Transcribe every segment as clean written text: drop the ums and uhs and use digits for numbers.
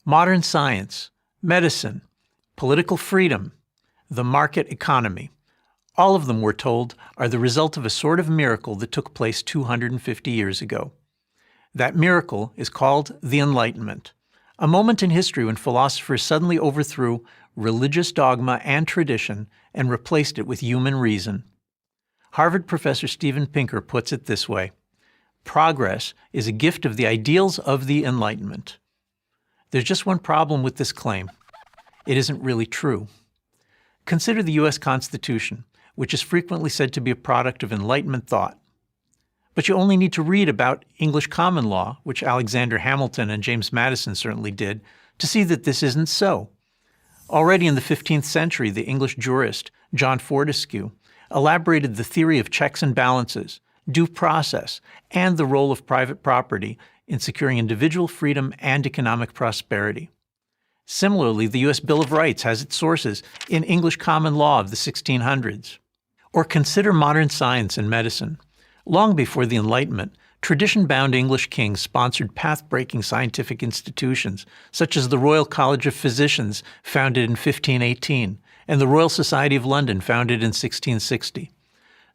modern science, medicine, political freedom, the market economy. All of them, we're told, are the result of a sort of miracle that took place 250 years ago. That miracle is called the Enlightenment, a moment in history when philosophers suddenly overthrew religious dogma and tradition and replaced it with human reason. Harvard professor Steven Pinker puts it this way: progress is a gift of the ideals of the Enlightenment. There's just one problem with this claim. It isn't really true. Consider the U.S. Constitution, which is frequently said to be a product of Enlightenment thought. But you only need to read about English common law, which Alexander Hamilton and James Madison certainly did, to see that this isn't so. Already in the 15th century, the English jurist John Fortescue elaborated the theory of checks and balances, due process, and the role of private property in securing individual freedom and economic prosperity. Similarly, the U.S. Bill of Rights has its sources in English common law of the 1600s. Or consider modern science and medicine. Long before the Enlightenment, tradition-bound English kings sponsored path-breaking scientific institutions, such as the Royal College of Physicians, founded in 1518, and the Royal Society of London, founded in 1660.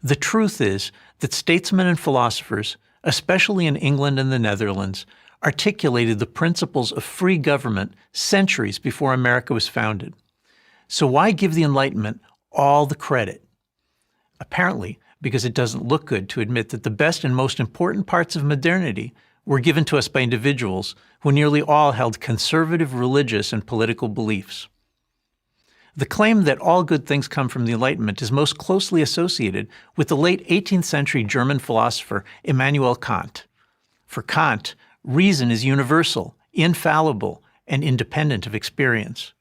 The truth is that statesmen and philosophers, especially in England and the Netherlands, articulated the principles of free government centuries before America was founded. So why give the Enlightenment all the credit? Apparently, because it doesn't look good to admit that the best and most important parts of modernity were given to us by individuals who nearly all held conservative religious and political beliefs. The claim that all good things come from the Enlightenment is most closely associated with the late 18th century German philosopher Immanuel Kant. For Kant, reason is universal, infallible, and independent of experience.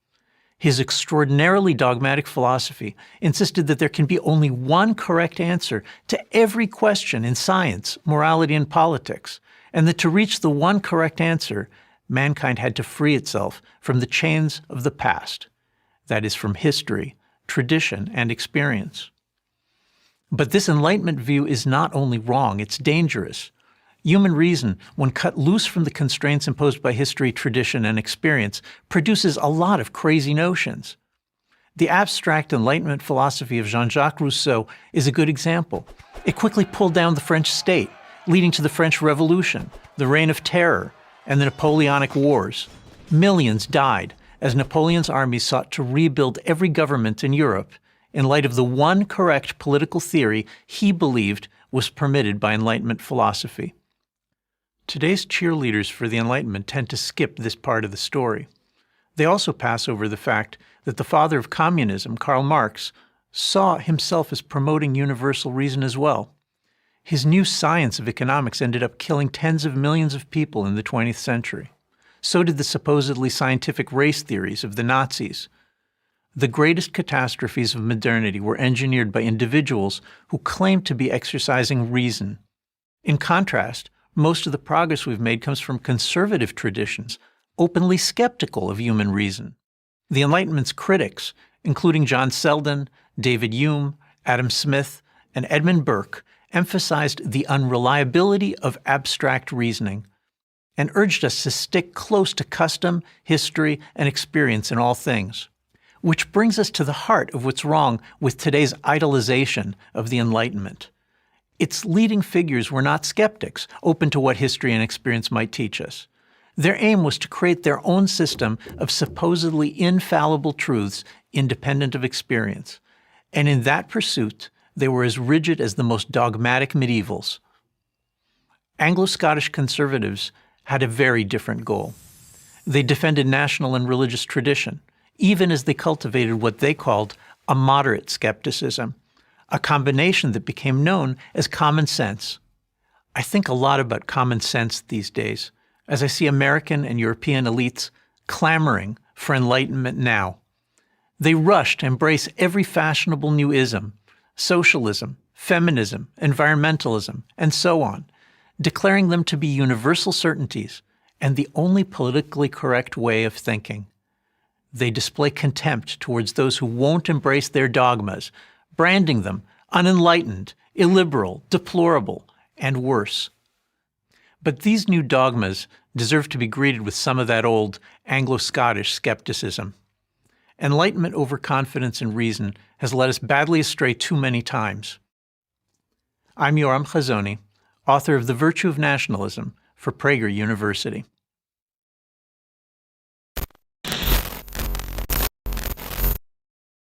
His extraordinarily dogmatic philosophy insisted that there can be only one correct answer to every question in science, morality, and politics, and that to reach the one correct answer, mankind had to free itself from the chains of the past, that is, from history, tradition, and experience. But this Enlightenment view is not only wrong, it's dangerous. Human reason, when cut loose from the constraints imposed by history, tradition, and experience, produces a lot of crazy notions. The abstract Enlightenment philosophy of Jean-Jacques Rousseau is a good example. It quickly pulled down the French state, leading to the French Revolution, the Reign of Terror, and the Napoleonic Wars. Millions died as Napoleon's armies sought to rebuild every government in Europe in light of the one correct political theory he believed was permitted by Enlightenment philosophy. Today's cheerleaders for the Enlightenment tend to skip this part of the story. They also pass over the fact that the father of communism, Karl Marx, saw himself as promoting universal reason as well. His new science of economics ended up killing tens of millions of people in the 20th century. So did the supposedly scientific race theories of the Nazis. The greatest catastrophes of modernity were engineered by individuals who claimed to be exercising reason. In contrast, most of the progress we've made comes from conservative traditions, openly skeptical of human reason. The Enlightenment's critics, including John Selden, David Hume, Adam Smith, and Edmund Burke, emphasized the unreliability of abstract reasoning and urged us to stick close to custom, history, and experience in all things. Which brings us to the heart of what's wrong with today's idolization of the Enlightenment. Its leading figures were not skeptics, open to what history and experience might teach us. Their aim was to create their own system of supposedly infallible truths independent of experience. And in that pursuit, they were as rigid as the most dogmatic medievals. Anglo-Scottish conservatives had a very different goal. They defended national and religious tradition, even as they cultivated what they called a moderate skepticism, a combination that became known as common sense. I think a lot about common sense these days, as I see American and European elites clamoring for enlightenment now. They rush to embrace every fashionable new ism, socialism, feminism, environmentalism, and so on, declaring them to be universal certainties and the only politically correct way of thinking. They display contempt towards those who won't embrace their dogmas, branding them unenlightened, illiberal, deplorable, and worse. But these new dogmas deserve to be greeted with some of that old Anglo-Scottish skepticism. Enlightenment over confidence in reason has led us badly astray too many times. I'm Yoram Hazony, author of The Virtue of Nationalism for Prager University.